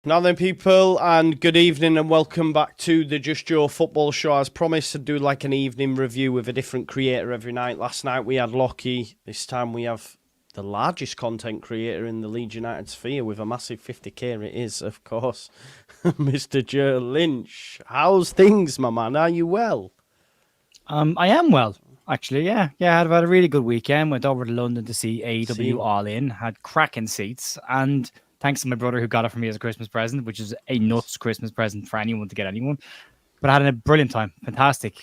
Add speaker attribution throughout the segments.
Speaker 1: Now then, people, and good evening and welcome back to the Just Joe football show. As promised, to do like an evening review with a different creator every night. Last night we had Lockie. This time we have the largest content creator in the Leeds United sphere with a massive 50k. It is, of course, Mr. Joe Lynch. How's things, my man? Are you well?
Speaker 2: I am well, actually. Yeah. I've had a really good weekend. Went over to London to see AEW All In. Had cracking seats, and thanks to my brother who got it for me as a Christmas present, which is a nuts Christmas present for anyone to get anyone. But I had a brilliant time. Fantastic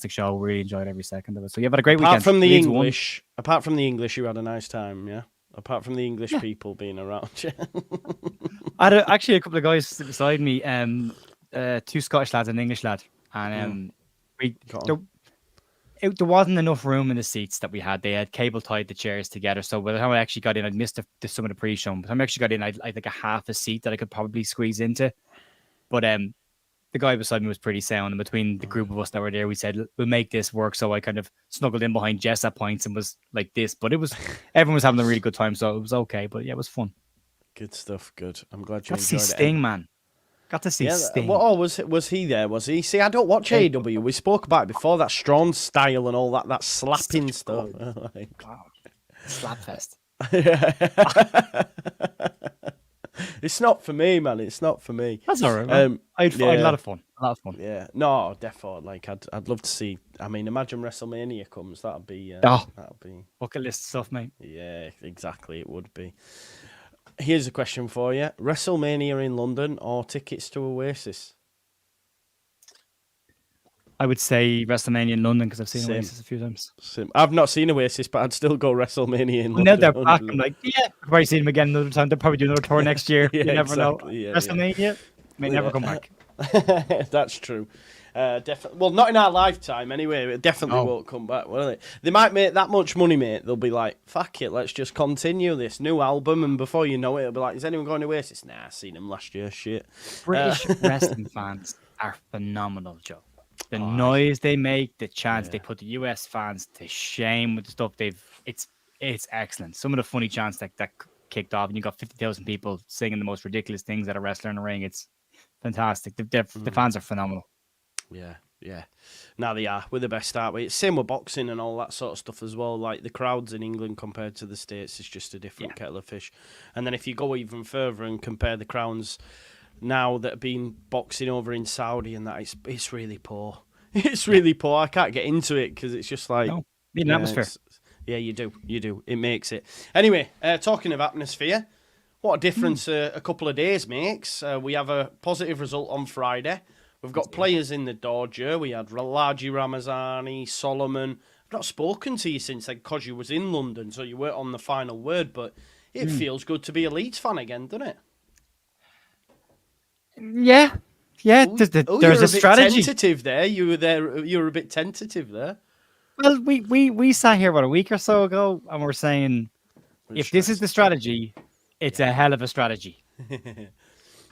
Speaker 2: show. Really enjoyed every second of it. So yeah, but a great weekend.
Speaker 1: Apart from the English, you had a nice time, yeah. Apart from the English people being around, yeah.
Speaker 2: I had actually a couple of guys beside me, two Scottish lads and an English lad, and there wasn't enough room in the seats that we had. They had cable tied the chairs together. So by the time I actually got in, I'd missed some of the pre-show. By the time I actually got in, I'd like a half a seat that I could probably squeeze into. But the guy beside me was pretty sound. And between the group of us that were there, we said, we'll make this work. So I kind of snuggled in behind Jess at points and was like this. But everyone was having a really good time. So it was okay. But yeah, it was fun.
Speaker 1: Good stuff. Good. I'm glad you
Speaker 2: got
Speaker 1: enjoyed
Speaker 2: to see Sting, man. Got to see Sting.
Speaker 1: Well, was he there? Was he? See, I don't watch AEW. We spoke about it before, that strong style and all that slapping stuff.
Speaker 2: Wow. Slapfest.
Speaker 1: It's not for me, man. It's not for me.
Speaker 2: That's all right. I had a lot of fun.
Speaker 1: Yeah. No, definitely. Like, I'd love to see. I mean, imagine WrestleMania comes. That'd be.
Speaker 2: Bucket list stuff, mate.
Speaker 1: Yeah, exactly. It would be. Here's a question for you. WrestleMania in London or tickets to Oasis?
Speaker 2: I would say WrestleMania in London because I've seen Oasis a few times.
Speaker 1: I've not seen Oasis, but I'd still go WrestleMania in London.
Speaker 2: Now they're back. I'm like, yeah, I'll probably see them again another time. They'll probably do another tour next year. You never know. Yeah, WrestleMania may never come back.
Speaker 1: That's true. Definitely. Well, not in our lifetime anyway. It definitely won't come back, will it? They might make that much money, mate. They'll be like, fuck it, let's just continue this new album. And before you know it, it'll be like, is anyone going to Oasis? Nah, I seen them last year. Shit.
Speaker 2: British wrestling fans are phenomenal, Joe. The noise they make, the chants, they put the US fans to shame with the stuff it's excellent. Some of the funny chants that kicked off, and you got 50,000 people singing the most ridiculous things at a wrestler in the ring. It's fantastic. The fans are phenomenal.
Speaker 1: Yeah. Now they are. We're the best, aren't we? It's same with boxing and all that sort of stuff as well. Like the crowds in England compared to the States is just a different kettle of fish. And then if you go even further and compare the crowds now that have been boxing over in Saudi and that, it's really poor. It's really poor. I can't get into it because it's just like...
Speaker 2: No, need an atmosphere.
Speaker 1: Yeah, you do. It makes it. Anyway, talking of atmosphere, what a difference a couple of days makes. We have a positive result on Friday. We've got players in the door, Joe. We had Raji Ramazani, Solomon. I've not spoken to you since then because you was in London, so you weren't on the final word, but it feels good to be a Leeds fan again, doesn't it?
Speaker 2: Yeah. There's a strategy.
Speaker 1: Tentative there. You were a bit tentative there.
Speaker 2: Well, we sat here about a week or so ago, and we're saying, if this is the strategy, it's a hell of a strategy.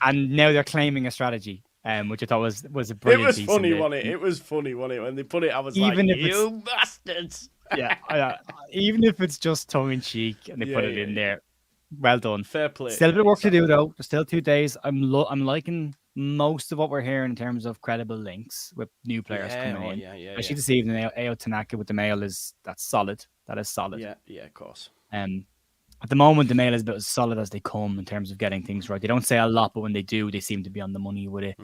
Speaker 2: And now they're claiming a strategy, which I thought was a brilliant piece.
Speaker 1: It was funny, wasn't it? When they put it, I was you bastards.
Speaker 2: Yeah, even if it's just tongue in cheek and they put it in there, well done.
Speaker 1: Fair play.
Speaker 2: Still a bit of work to do though. There's still 2 days. I'm liking most of what we're hearing in terms of credible links with new players coming in. Especially this evening, Ao Tanaka with the Mail that's solid. That is solid.
Speaker 1: Yeah, of course.
Speaker 2: At the moment, the Mail is about as solid as they come in terms of getting things right. They don't say a lot, but when they do, they seem to be on the money with it.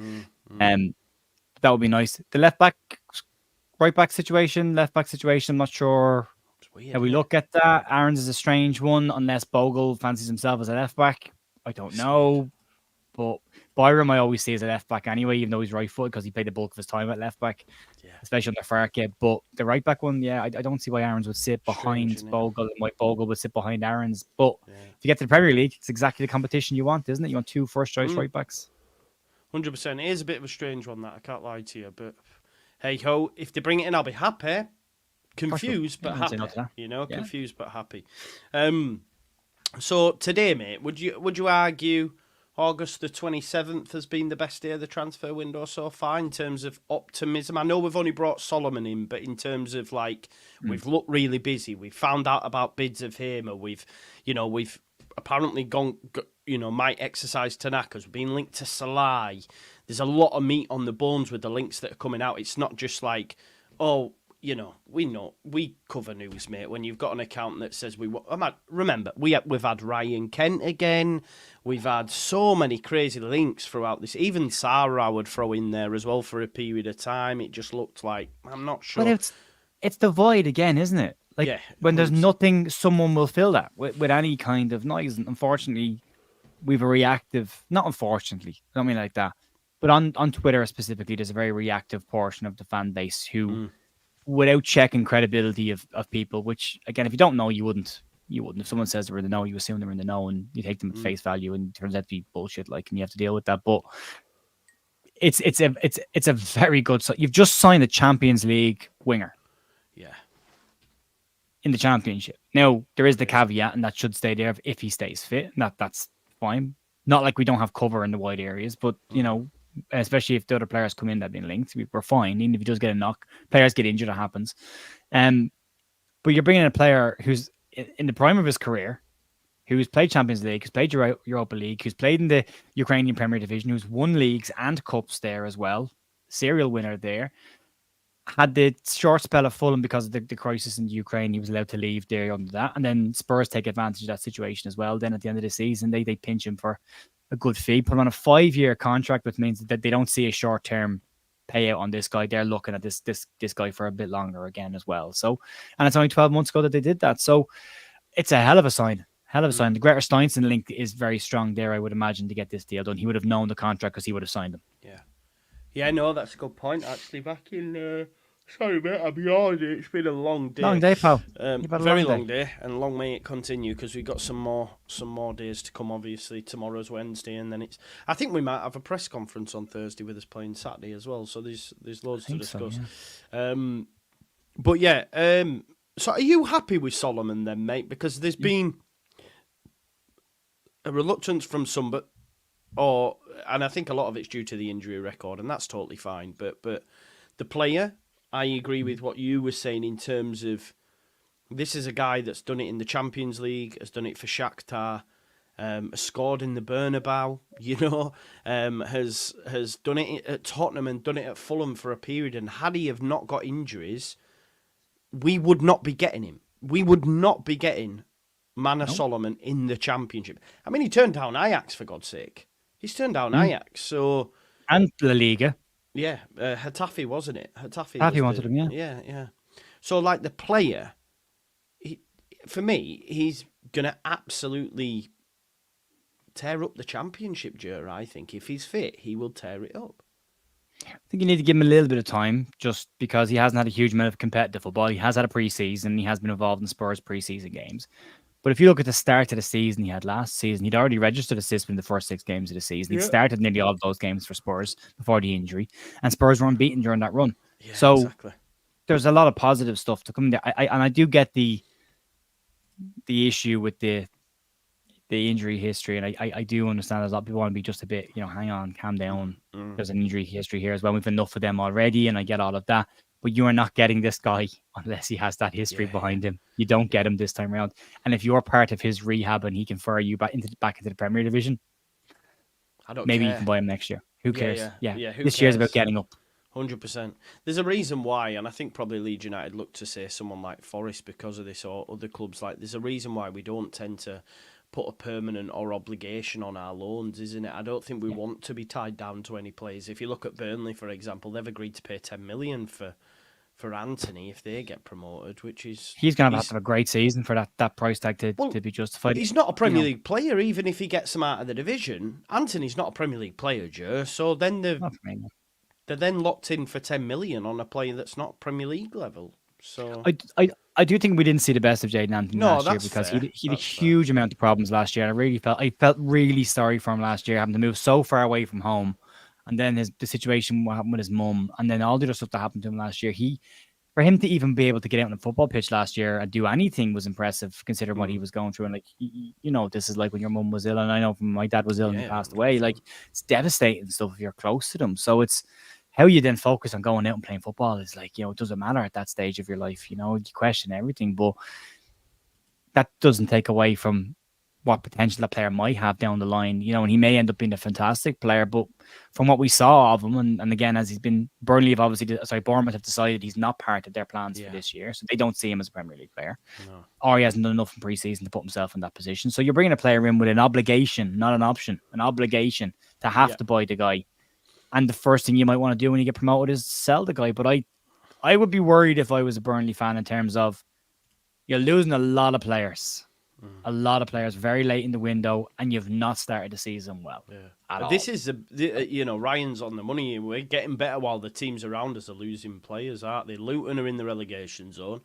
Speaker 2: That would be nice. The right back situation, I'm not sure how we look at that. Aaron's is a strange one, unless Bogle fancies himself as a left back. I don't know. But Byram, I always see as a left back anyway, even though he's right foot because he played the bulk of his time at left back, especially on the far kit. But the right back one, I don't see why Aaron's would sit behind Bogle and why Bogle would sit behind Aaron's. But if you get to the Premier League, it's exactly the competition you want, isn't it? You want 2 first choice right backs.
Speaker 1: 100%. It is a bit of a strange one, that I can't lie to you. But hey ho, if they bring it in, I'll be happy. Confused but happy. Confused but happy. So today, mate, would you argue August the 27th has been the best day of the transfer window so far in terms of optimism? I know we've only brought Solomon in, but in terms of we've looked really busy. We've found out about bids of Hamer. We've apparently might exercise Tanaka's been linked to Salai. There's a lot of meat on the bones with the links that are coming out. It's not just like, we cover news, mate. When you've got an account that says remember, we've had Ryan Kent again. We've had so many crazy links throughout this. Even Sarah I would throw in there as well for a period of time. It just looked like, I'm not sure.
Speaker 2: But it's the void again, isn't it? Like, when there's nothing, someone will fill that with any kind of noise. And unfortunately, we've a reactive, not unfortunately, I don't mean like that, but on Twitter specifically, there's a very reactive portion of the fan base who, without checking credibility of people, which, again, if you don't know, you wouldn't. If someone says they're in the know, you assume they're in the know, and you take them at face value, and it turns out to be bullshit, and you have to deal with that. But it's a very good. You've just signed a Champions League winger.
Speaker 1: Yeah.
Speaker 2: In the Championship. Now, there is the caveat, and that should stay there if he stays fit. That's fine. Not like we don't have cover in the wide areas, but, especially if the other players come in that have been linked, we're fine. Even if he does get a knock, players get injured, that happens. But you're bringing in a player who's in the prime of his career, who's played Champions League, who's played Europa League, who's played in the Ukrainian Premier Division, who's won leagues and cups there as well, serial winner there. Had the short spell of Fulham because of the crisis in Ukraine, he was allowed to leave there under that. And then Spurs take advantage of that situation as well. Then at the end of the season, they pinch him for a good fee, put him on a 5-year contract, which means that they don't see a short-term payout on this guy. They're looking at this guy for a bit longer again as well. So, and it's only 12 months ago that they did that. So it's a hell of a sign. The Greater Steinson link is very strong there, I would imagine, to get this deal done. He would have known the contract because he would have signed him.
Speaker 1: Yeah. Yeah, no, that's a good point, actually. Back in... sorry, mate, I'll be honest, it's been a long day.
Speaker 2: Long day, pal.
Speaker 1: Very long day, and long may it continue, because we've got some more days to come, obviously. Tomorrow's Wednesday, and then I think we might have a press conference on Thursday with us playing Saturday as well, so there's loads to discuss. So, yeah. So are you happy with Solomon then, mate? Because there's been a reluctance from some, and I think a lot of it's due to the injury record, and that's totally fine. But the player, I agree with what you were saying in terms of this is a guy that's done it in the Champions League, has done it for Shakhtar, has scored in the Bernabeu, has done it at Tottenham and done it at Fulham for a period. And had he have not got injuries, we would not be getting him. We would not be getting Solomon in the Championship. I mean, he turned down Ajax, for God's sake. He's turned down Ajax, so...
Speaker 2: And La Liga.
Speaker 1: Yeah, Getafe, wasn't it?
Speaker 2: Getafe wanted him,
Speaker 1: yeah. Yeah. So, like, the player, for me, he's going to absolutely tear up the Championship, Joe, I think. If he's fit, he will tear it up.
Speaker 2: I think you need to give him a little bit of time, just because he hasn't had a huge amount of competitive football. He has had a pre-season. He has been involved in Spurs pre-season games. But if you look at the start of the season he had last season, he'd already registered assist in the first 6 games of the season. He started nearly all of those games for Spurs before the injury, and Spurs were unbeaten during that run.
Speaker 1: Yeah,
Speaker 2: so
Speaker 1: exactly.
Speaker 2: There's a lot of positive stuff to come there. I do get the issue with the injury history, and I do understand a lot of people want to be just a bit, hang on, calm down. There's an injury history here as well. We've enough of them already, and I get all of that. But you are not getting this guy unless he has that history behind him. You don't get him this time around. And if you're part of his rehab and he can fire you back into the Premier Division, maybe you can buy him next year. Who cares? This year's about getting up.
Speaker 1: 100%. There's a reason why, and I think probably Leeds United look to say someone like Forest because of this, or other clubs like. There's a reason why we don't tend to put a permanent or obligation on our loans, isn't it? I don't think we want to be tied down to any players. If you look at Burnley, for example, they've agreed to pay 10 million for Anthony if they get promoted, which is...
Speaker 2: He's going to have a great season for that price tag to be justified.
Speaker 1: He's not a Premier League player, even if he gets them out of the division. Anthony's not a Premier League player, Joe, so then they're then locked in for 10 million on a player that's not Premier League level. So
Speaker 2: I do think we didn't see the best of Jadon Anthony last year because he had a huge amount of problems last year. I felt really sorry for him last year, having to move so far away from home. And then the situation what happened with his mum, and then all the other stuff that happened to him last year. For him to even be able to get out on the football pitch last year and do anything was impressive, considering what he was going through. And this is like when your mum was ill, and I know my dad was ill and he passed away. Like, it's devastating stuff if you're close to them. So it's how you then focus on going out and playing football is like, it doesn't matter at that stage of your life. You question everything, but that doesn't take away from what potential that player might have down the line, you know, and he may end up being a fantastic player. But from what we saw of him, and again, as he's been, Bournemouth have decided he's not part of their plans for this year, so they don't see him as a Premier League player, or he hasn't done enough in pre-season to put himself in that position. So you're bringing a player in with an obligation, not an option, an obligation to have to buy the guy. And the first thing you might want to do when you get promoted is sell the guy. But I would be worried if I was a Burnley fan in terms of you're losing a lot of players. A lot of players very late in the window, and you've not started the season well.
Speaker 1: This is Ryan's on the money. We're getting better while the teams around us are losing players, aren't they? Luton are in the relegation zone.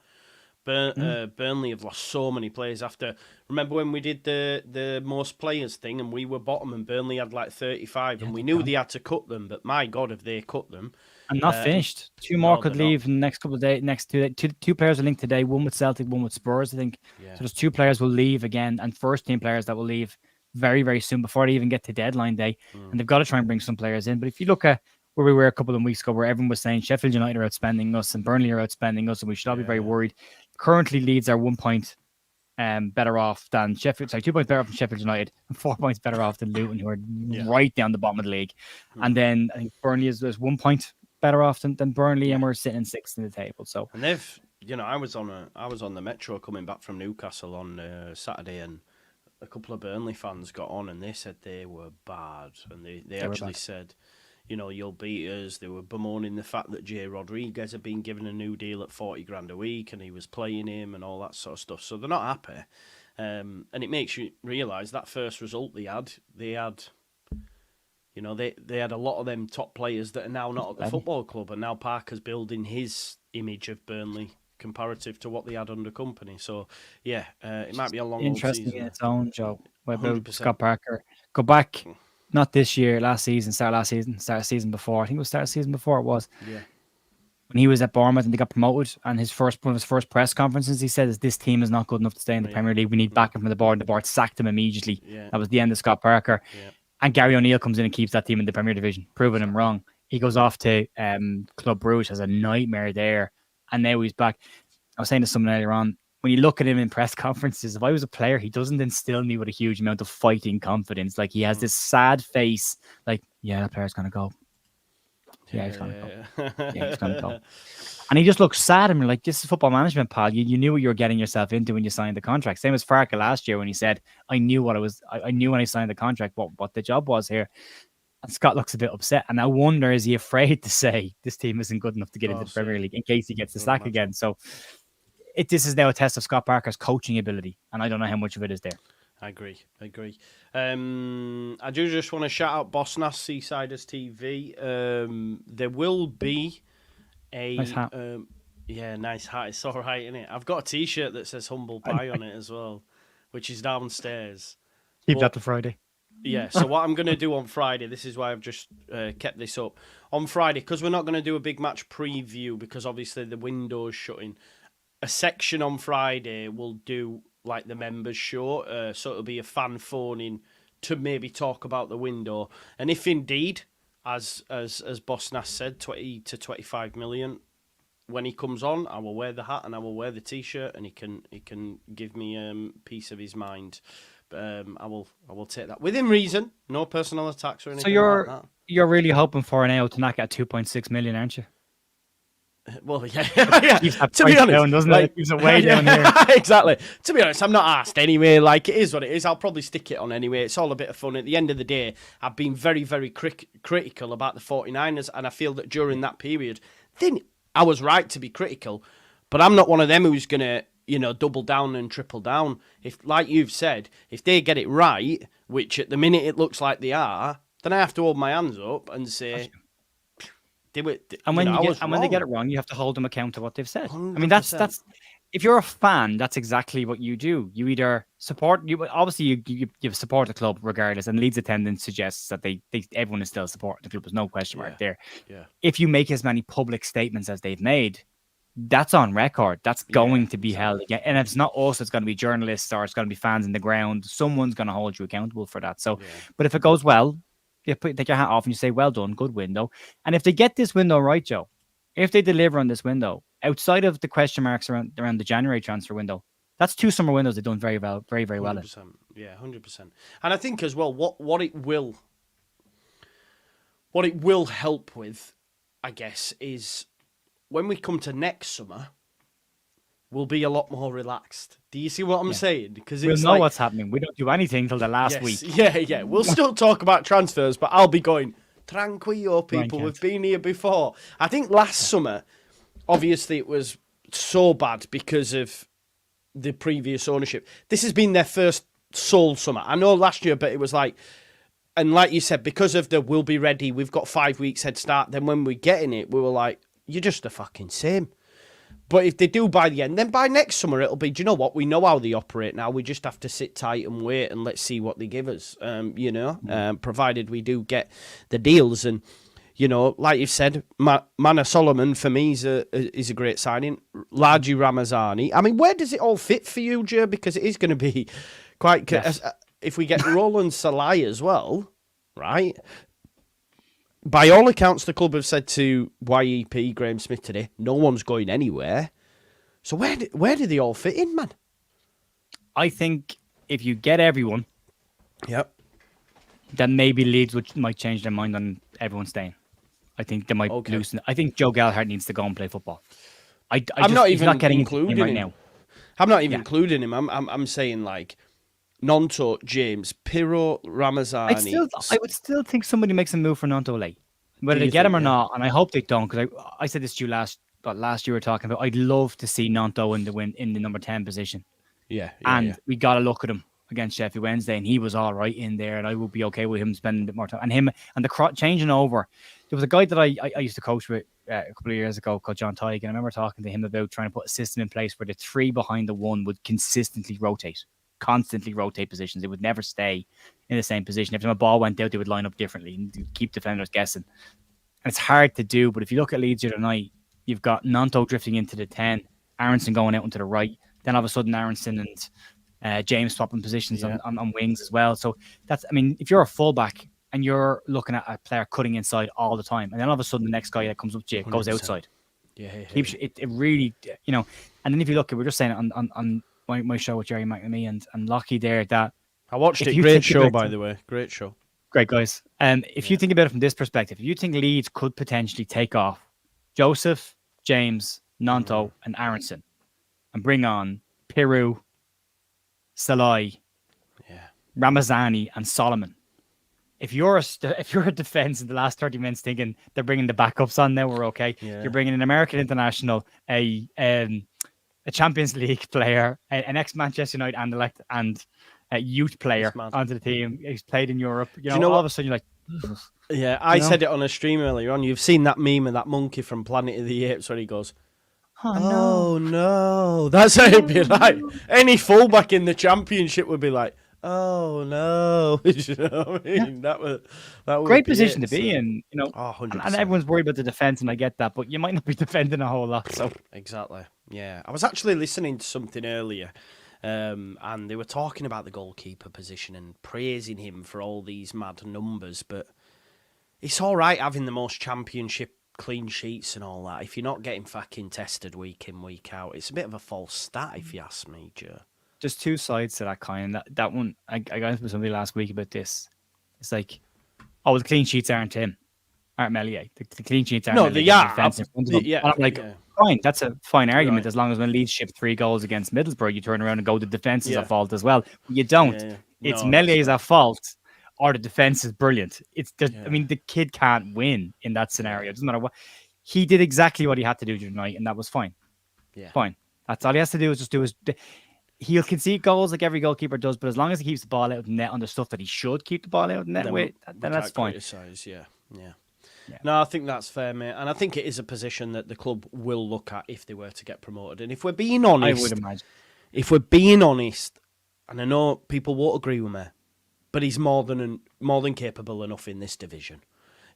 Speaker 1: Burnley have lost so many players after. Remember when we did the most players thing, and we were bottom, and Burnley had like 35, and we knew they had to cut them. But my God, have they cut them?
Speaker 2: And not finished. Two more could leave in the next couple of days. Two players are linked today. One with Celtic, one with Spurs, I think. So there's 2 players will leave again, and first team players that will leave very, very soon before they even get to deadline day. And they've got to try and bring some players in. But if you look at where we were a couple of weeks ago, where everyone was saying Sheffield United are outspending us and Burnley are outspending us, and we should all be very worried. Currently, Leeds are 1 point better off than Sheffield. Sorry, 2 points better off than Sheffield United, and 4 points better off than Luton, who are right down the bottom of the league. And then I think Burnley is 1 point better off than Burnley, and we're sitting 6th in the table. So,
Speaker 1: and they've, I was on the metro coming back from Newcastle on Saturday, and a couple of Burnley fans got on, and they said they were bad, and they actually said, you'll beat us. They were bemoaning the fact that Jay Rodriguez had been given a new deal at 40 grand a week, and he was playing him and all that sort of stuff. So they're not happy, and it makes you realise that first result they had. They had a lot of them top players that are now not at the football club, and now Parker's building his image of Burnley comparative to what they had under Company. So, it might be a long
Speaker 2: interesting
Speaker 1: old season.
Speaker 2: In its own, Joe. What about Scott Parker? Go back, not this year, start of season before. I think it was start of season before it was.
Speaker 1: Yeah.
Speaker 2: When he was at Bournemouth and they got promoted, and one of his first press conferences, he said, "This team is not good enough to stay in the Premier League. We need backing from the board." And the board sacked him immediately. Yeah. That was the end of Scott Parker. Yeah. And Gary O'Neill comes in and keeps that team in the Premier Division, proving him wrong. He goes off to Club Brugge, has a nightmare there, and now he's back. I was saying to someone earlier on, when you look at him in press conferences, if I was a player, he doesn't instill me with a huge amount of fighting confidence. Like, he has this sad face, like, that player's going to go. He's going to go. He's going to go. And he just looks sad, and we're like, this is football management, pal. You knew what you were getting yourself into when you signed the contract. Same as Farke last year when he said, I knew when I signed the contract what the job was here. And Scott looks a bit upset. And I wonder, is he afraid to say this team isn't good enough to get into the Premier League in case he gets the sack again? So this is now a test of Scott Parker's coaching ability. And I don't know how much of it is there.
Speaker 1: I agree. I do just want to shout out Boss Nass, Seasiders TV. There will be a
Speaker 2: nice hat.
Speaker 1: Nice hat. It's all right, isn't it? I've got a T-shirt that says Humble Pie on it as well, which is downstairs.
Speaker 2: Keep that to Friday.
Speaker 1: Yeah, so what I'm going to do on Friday, this is why I've just kept this up. On Friday, because we're not going to do a big match preview, because obviously the window's shutting, a section on Friday will do like the members show, so it'll be a fan phone-in to maybe talk about the window. And if indeed, as Boss Nass said, 20 to 25 million, when he comes on, I will wear the hat and I will wear the T-shirt, and he can give me a piece of his mind. I will take that within reason, no personal attacks or anything. So
Speaker 2: you're really hoping for an out to knock at 2.6 million, aren't you?
Speaker 1: Well, yeah.
Speaker 2: To be honest, down, doesn't it? Keeps it way down here.
Speaker 1: Exactly. To be honest, I'm not asked anyway. Like, it is what it is. I'll probably stick it on anyway. It's all a bit of fun. At the end of the day, I've been very, very critical about the 49ers, and I feel that during that period, then I was right to be critical, but I'm not one of them who's going to, double down and triple down. If, like you've said, if they get it right, which at the minute it looks like they are, then I have to hold my hands up and say,
Speaker 2: and when they get it wrong, you have to hold them account to what they've said.
Speaker 1: 100%.
Speaker 2: I mean, that's if you're a fan, that's exactly what you do. You either support you support the club regardless, and Leeds attendance suggests that everyone is still supporting the club. There's no question mark there.
Speaker 1: Yeah.
Speaker 2: If you make as many public statements as they've made, that's on record. That's going to be held again. And if it's not us, it's going to be journalists or it's going to be fans in the ground. Someone's going to hold you accountable for that. So, but if it goes well, you take your hat off and you say, well done, good window. And if they get this window right, Joe, if they deliver on this window, outside of the question marks around the January transfer window, that's 2 summer windows they've done very well, very, very well.
Speaker 1: 100%. Yeah, 100%. And I think as well, what it will help with, I guess, is when we come to next summer, we'll be a lot more relaxed. Do you see what I'm saying? Because
Speaker 2: we'll know what's happening. We don't do anything till the last week.
Speaker 1: Yeah. We'll still talk about transfers, but I'll be going, tranquillo, people. We've been here before. I think last summer, obviously, it was so bad because of the previous ownership. This has been their first sole summer. I know last year, but it was like, and like you said, because of the we'll be ready, we've got 5 weeks head start. Then when we get in it, we were like, you're just the fucking same. But if they do by the end, then by next summer, it'll be, do you know what? We know how they operate now. We just have to sit tight and wait and let's see what they give us, provided we do get the deals. And, like you've said, Mana Solomon, for me, is a great signing. Largi Ramazani. I mean, where does it all fit for you, Joe? Because it is going to be quite... Yes. If we get Roland Salai as well, right? By all accounts, the club have said to YEP, Graham Smith today, no one's going anywhere. So where do they all fit in, man?
Speaker 2: I think if you get everyone, then maybe Leeds might change their mind on everyone staying. I think they might loosen. I think Joe Gallagher needs to go and play football. I'm not getting including him right now.
Speaker 1: I'm not even including him. I'm saying like Nonto, James, Pirro, Ramazani.
Speaker 2: I would still think somebody makes a move for Nonto late. Whether they get him or not, and I hope they don't, because I said this to you last year we were talking about, I'd love to see Nonto in the number 10 position. And we got to look at him against Sheffield Wednesday, and he was all right in there, and I would be okay with him spending a bit more time. And him and the changing over. There was a guy that I used to coach with a couple of years ago called John Tighe, and I remember talking to him about trying to put a system in place where the three behind the one would constantly rotate positions. They would never stay in the same position. Every time a ball went out, they would line up differently and keep defenders guessing. And it's hard to do, but if you look at Leeds tonight, you've got Nonto drifting into the 10, Aronson going out into the right, then all of a sudden Aronson and James swapping positions on wings as well. So if you're a fullback and you're looking at a player cutting inside all the time, and then all of a sudden the next guy that comes up to you goes outside. Keeps it really, and then if you look, we're just saying on my show with Jerry McNamee and Lockie there, that
Speaker 1: I watched it. Great show, by the way. Great show.
Speaker 2: Great guys. If you think about it from this perspective, if you think Leeds could potentially take off Joseph, James, Nonto, and Aronson, and bring on Piru, Salai, Ramazani, and Solomon. If you're a defense in the last 30 minutes thinking they're bringing the backups on now, we're okay. You're bringing an American international, a Champions League player, an ex-Manchester United and a youth player onto the team. He's played in Europe. All of a sudden you're like...
Speaker 1: I said it on a stream earlier on. You've seen that meme of that monkey from Planet of the Apes where he goes, oh no. That's how it'd be like. Any fullback in the Championship would be like, oh no. You know what I mean? That would
Speaker 2: great position to be in,
Speaker 1: 100%.
Speaker 2: And everyone's worried about the defense, and I get that, but you might not be defending a whole lot. So
Speaker 1: exactly. Yeah. I was actually listening to something earlier, and they were talking about the goalkeeper position and praising him for all these mad numbers, but it's all right having the most Championship clean sheets and all that. If you're not getting fucking tested week in, week out, it's a bit of a false stat, if you ask me, Joe.
Speaker 2: There's two sides to that coin. That one, I got into with somebody last week about this. It's like, the clean sheets aren't Melier. The clean sheets aren't.
Speaker 1: No, they are.
Speaker 2: And I'm like, fine, that's a fine argument, as long as when Leeds shipped 3 goals against Middlesbrough, you turn around and go, the defence is at fault as well. You don't. It's Melier's at fault, or the defence is brilliant. The kid can't win in that scenario. It doesn't matter what. He did exactly what he had to do tonight, and that was fine.
Speaker 1: Yeah.
Speaker 2: Fine. That's all he has to do is just do his... He'll concede goals like every goalkeeper does, but as long as he keeps the ball out of the net on the stuff that he should keep the ball out of the net then that's fine.
Speaker 1: Yeah. No, I think that's fair, mate. And I think it is a position that the club will look at if they were to get promoted. And if we're being honest...
Speaker 2: I would imagine.
Speaker 1: If we're being honest, and I know people won't agree with me, but he's more than capable enough in this division.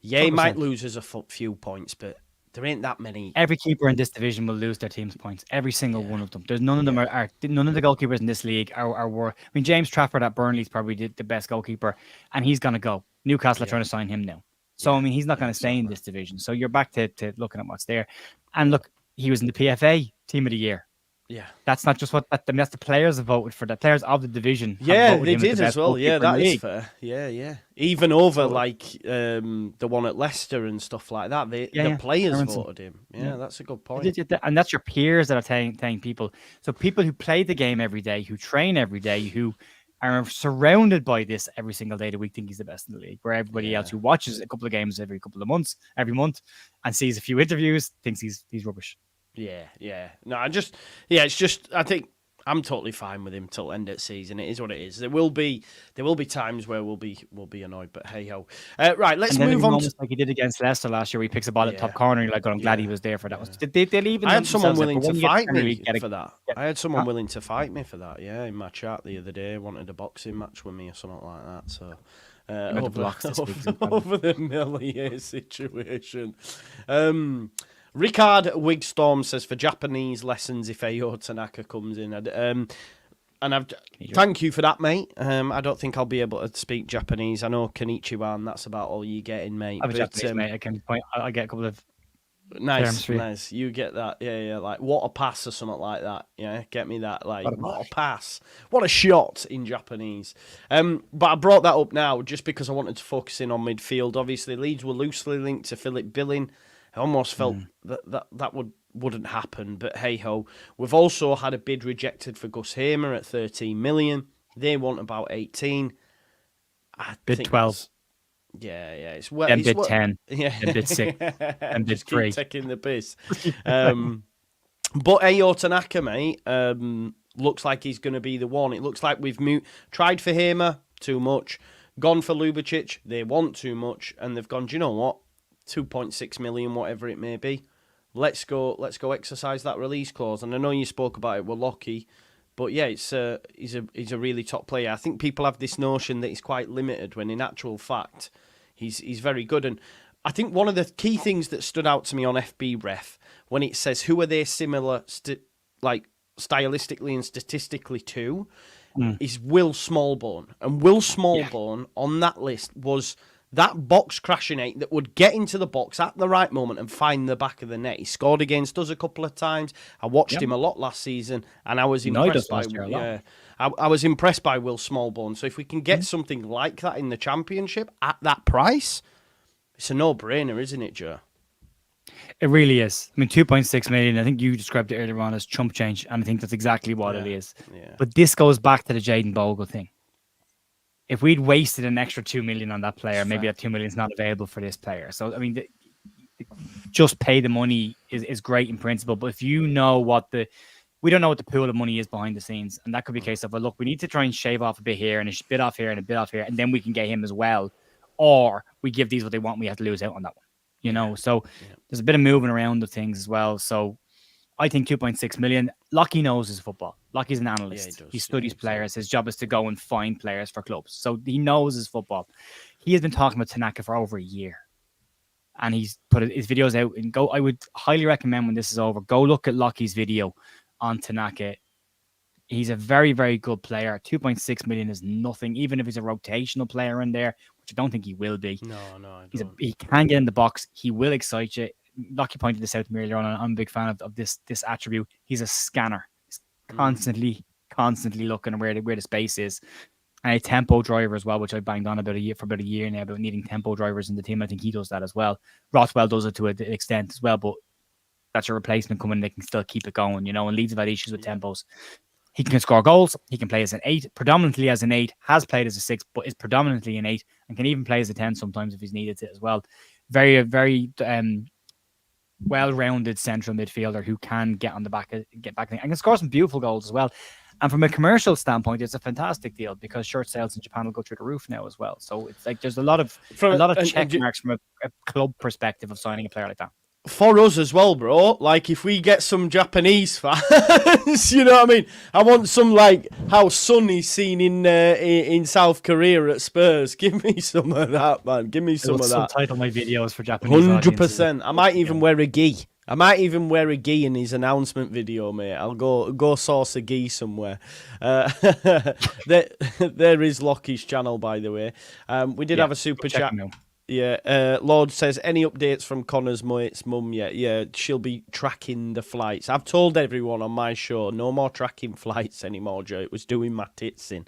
Speaker 1: Yeah, 100%. He might lose us a few points, but... There ain't that many.
Speaker 2: Every keeper in this division will lose their team's points. Every single one of them. There's none of them are none of the goalkeepers in this league are worth. I mean, James Trafford at Burnley is probably the best goalkeeper, and he's gonna go. Newcastle are trying to sign him now, so I mean, he's not going to stay in this division. So you're back to looking at what's there. And look, he was in the PFA Team of the Year
Speaker 1: Yeah.
Speaker 2: That's not just what that's the players have voted for. The players of the division.
Speaker 1: Yeah, they did as well. Yeah, that is fair. Yeah. Even over the one at Leicester and stuff like that. The players voted him. Yeah, that's a good point.
Speaker 2: And that's your peers that are telling people. So people who play the game every day, who train every day, who are surrounded by this every single day of the week, think he's the best in the league. Where everybody else who watches a couple of games every month, and sees a few interviews, thinks he's rubbish.
Speaker 1: Yeah. No, it's just, I think I'm totally fine with him till end of season. It is what it is. There will be times where we'll be annoyed, but hey ho. Right, let's move on.
Speaker 2: Like he did against Leicester last year, where he picks a ball at top corner. And you're like, I'm glad he was there for that.
Speaker 1: I had someone willing to fight me for that. I had someone willing to fight me for that. Yeah, in my chat the other day, wanted a boxing match with me or something like that. So. Over the Millier situation. Ricard Wigstorm says for Japanese lessons if Ayo Tanaka comes in. Thank you for that, mate. I don't think I'll be able to speak Japanese. I know Konnichiwa, and that's about all you get in, mate.
Speaker 2: I'm a Japanese, mate. I get a couple of
Speaker 1: nice. You get that, yeah. Like what a pass or something like that. Yeah, get me that. Like what a pass, what a shot in Japanese. But I brought that up now just because I wanted to focus in on midfield. Obviously, Leeds were loosely linked to Philip Billing. I almost felt that wouldn't happen, but hey ho. We've also had a bid rejected for Gus Hamer at 13 million. They want about 18.
Speaker 2: Bid 12.
Speaker 1: Yeah. It's
Speaker 2: bid 10. Yeah. And bid 6. And bid 3.
Speaker 1: Taking the piss. But Ayo Tanaka, mate, looks like he's going to be the one. It looks like we've tried for Hamer, too much. Gone for Lubicic, they want too much, and they've gone, do you know what? 2.6 million, whatever it may be. Let's go exercise that release clause. And I know you spoke about it with Lockie, but yeah, he's a really top player. I think people have this notion that he's quite limited when in actual fact he's very good. And I think one of the key things that stood out to me on FB Ref when it says who are they similar stylistically and statistically to is Will Smallbone. And Will Smallbone on that list was that box crashing eight that would get into the box at the right moment and find the back of the net. He scored against us a couple of times. I watched him a lot last season, and I was impressed by I was impressed by Will Smallbone. So if we can get something like that in the Championship at that price, it's a no-brainer, isn't it, Joe?
Speaker 2: It really is. I mean, 2.6 million. I think you described it earlier on as chump change, and I think that's exactly what it is. Yeah. But this goes back to the Jaden Bogle thing. If we'd wasted an extra 2 million on that player, maybe that 2 million is not available for this player. So, I mean, just pay the money is great in principle. But if you know we don't know what the pool of money is behind the scenes. And that could be a case of, well, look, we need to try and shave off a bit here and a bit off here and a bit off here. And then we can get him as well. Or we give these what they want. We have to lose out on that one, So there's a bit of moving around of things as well. So I think 2.6 million. Lockie knows his football. Lockie's an analyst. He studies players. His job is to go and find players for clubs. So he knows his football. He has been talking about Tanaka for over a year. And he's put his videos out. And I would highly recommend when this is over, go look at Lockie's video on Tanaka. He's a very, very good player. 2.6 million is nothing. Even if he's a rotational player in there, which I don't think he will be.
Speaker 1: No, I
Speaker 2: don't. He can get in the box. He will excite you. Lockie pointed this out to me earlier on. I'm a big fan of this attribute. He's a scanner. He's constantly looking at where the space is. And a tempo driver as well, which I banged on for about a year now about needing tempo drivers in the team. I think he does that as well. Rothwell does it to an extent as well, but that's a replacement coming. They can still keep it going, and Leeds have had issues with tempos. He can score goals. He can play as an 8, predominantly as an 8, has played as a 6, but is predominantly an 8 and can even play as a 10 sometimes if he's needed to as well. Very, very well-rounded central midfielder who can get back and can score some beautiful goals as well. And from a commercial standpoint, it's a fantastic deal because shirt sales in Japan will go through the roof now as well. So it's like there's a lot of check marks from a club perspective of signing a player like that.
Speaker 1: For us as well, bro. Like if we get some Japanese fans, you know what I mean? I want some like how Son is seen in South Korea at Spurs. Give me some of that, man. Give me some of that.
Speaker 2: Subtitle my videos for Japanese.
Speaker 1: 100%. I might even wear a gi. I might even wear a gi in his announcement video, mate. I'll go source a gi somewhere. There is Lockie's channel, by the way. We did have a super chat. Yeah. Lord says, any updates from Connor's mate's mum yet? Yeah, she'll be tracking the flights. I've told everyone on my show, no more tracking flights anymore, Joe. It was doing my tits in.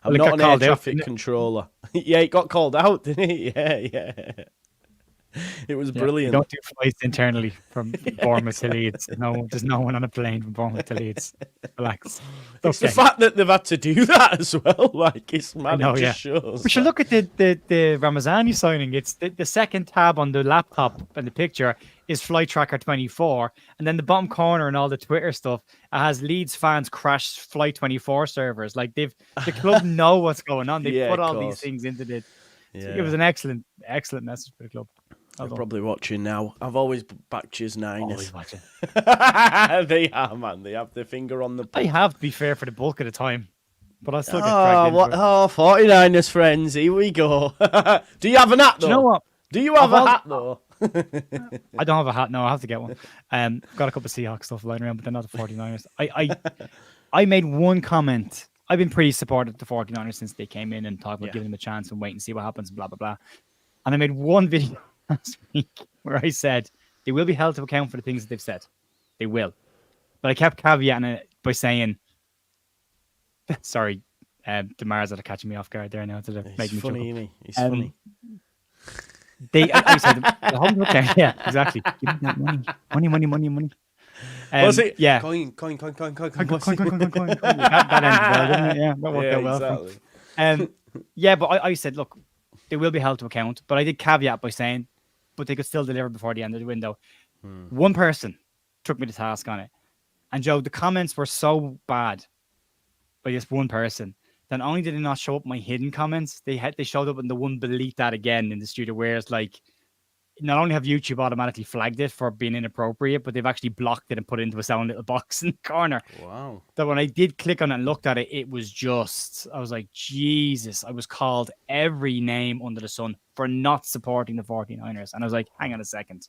Speaker 1: I'm not an air traffic controller. Yeah, it got called out, didn't it? Yeah. It was brilliant.
Speaker 2: We don't do flights internally from Bournemouth to Leeds. No, there's no one on a plane from Bournemouth to Leeds. Relax.
Speaker 1: It's the fact that they've had to do that as well. Like, it's mad. It just shows.
Speaker 2: We should look at the Ramazani signing. It's the second tab on the laptop and the picture is Flight Tracker 24, and then the bottom corner and all the Twitter stuff has Leeds fans crash Flight 24 servers. Like, the club know what's going on. They put all these things into the. So it was an excellent message for the club.
Speaker 1: They're probably watching now. I've always backed you as Niners.
Speaker 2: Always watching.
Speaker 1: They are, man. They have their finger on the pulse.
Speaker 2: I have, to be fair, for the bulk of the time. But I'll still get dragged into it.
Speaker 1: 49ers friends. Here we go. Do you have a hat, though?
Speaker 2: Do you know what?
Speaker 1: Do you have a hat, though?
Speaker 2: I don't have a hat. No, I have to get one. Got a couple of Seahawks stuff lying around, but they're not the 49ers. I made one comment. I've been pretty supportive of the 49ers since they came in and talked about giving them a chance and wait and see what happens, blah, blah, blah. And I made one video last week where I said they will be held to account for the things that they've said. They will. But I kept caveating it by saying, sorry, Demar's are catching me off guard there now.
Speaker 1: He's funny, isn't he? He's funny.
Speaker 2: I said, okay, yeah, exactly. Give me that money.
Speaker 1: Was it?
Speaker 2: Yeah.
Speaker 1: Coin.
Speaker 2: That ended well, didn't it? Yeah, that worked out well. Exactly. But I said, look, they will be held to account, but I did caveat by saying, but they could still deliver before the end of the window. One person took me to task on it. And Joe, the comments were so bad by this one person that not only did they not show up my hidden comments, they showed up in the one beneath that again in the studio, where it's like, not only have YouTube automatically flagged it for being inappropriate, but they've actually blocked it and put it into its own little box in the corner.
Speaker 1: Wow.
Speaker 2: That when I did click on it and looked at it, it was just, I was like, Jesus, I was called every name under the sun for not supporting the 49ers. And I was like, hang on a second.